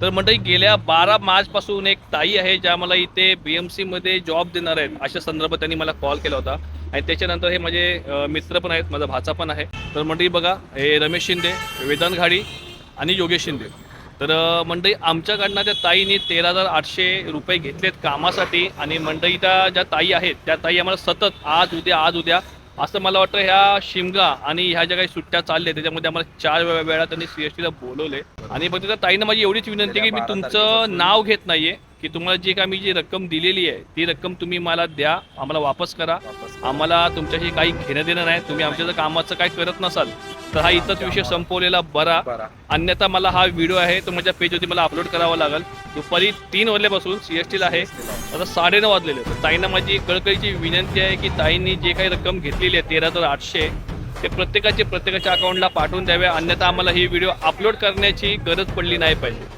तर मंडळी गेल्या 12 मार्चपासून एक ताई आहे ज्या मला इथे BMC मध्ये जॉब देणार आहेत अशा संदर्भात त्यांनी मला कॉल केला होता आणि त्याच्यानंतर हे माझे मित्र पण आहेत, माझा भाचा पण आहे. तर मंडळी बघा, हे रमेश शिंदे, वेदांत घाडी आणि योगेश शिंदे. तर मंडळी आमच्याकडनं त्या ताईने 13,800 रुपये घेतलेत कामासाठी आणि मंडळी त्या ज्या ताई आहेत त्या ताई आम्हाला सतत आज उद्या असं मला वाटतं ह्या शिमगा आणि ह्या ज्या काही सुट्ट्या चालल्या त्याच्यामध्ये आम्हाला 4 वेळा त्यांनी CSTला बोलवले. आणि फक्त त्या ताईनं माझी एवढीच विनंती की मी तुमचं नाव घेत नाहीये, की तुम्हाला जी काय मी जी रक्कम दिलेली आहे ती रक्कम तुम्ही मला द्या, आम्हाला वापस करा. आम्हाला तुमच्याशी काही घेणं देणं नाही. तुम्ही आमच्या जर कामाचं काय करत नसाल तर हा इथंच विषय संपवलेला बरा. अन्यथा मला हा व्हिडिओ आहे तो माझ्या पेजवरती मला अपलोड करावा लागेल. दुपारी 3 वाजल्यापासून CSTला आहे, आता 9:30 वाजलेले. तर ताईंना माझी कळकळीची विनंती आहे की ताईंनी जे काही रक्कम घेतलेली आहे 13,800 ते प्रत्येकाच्या अकाउंटला पाठवून द्यावे, अन्यथा आम्हाला ही व्हिडिओ अपलोड करण्याची गरज पडली नाही पाहिजे.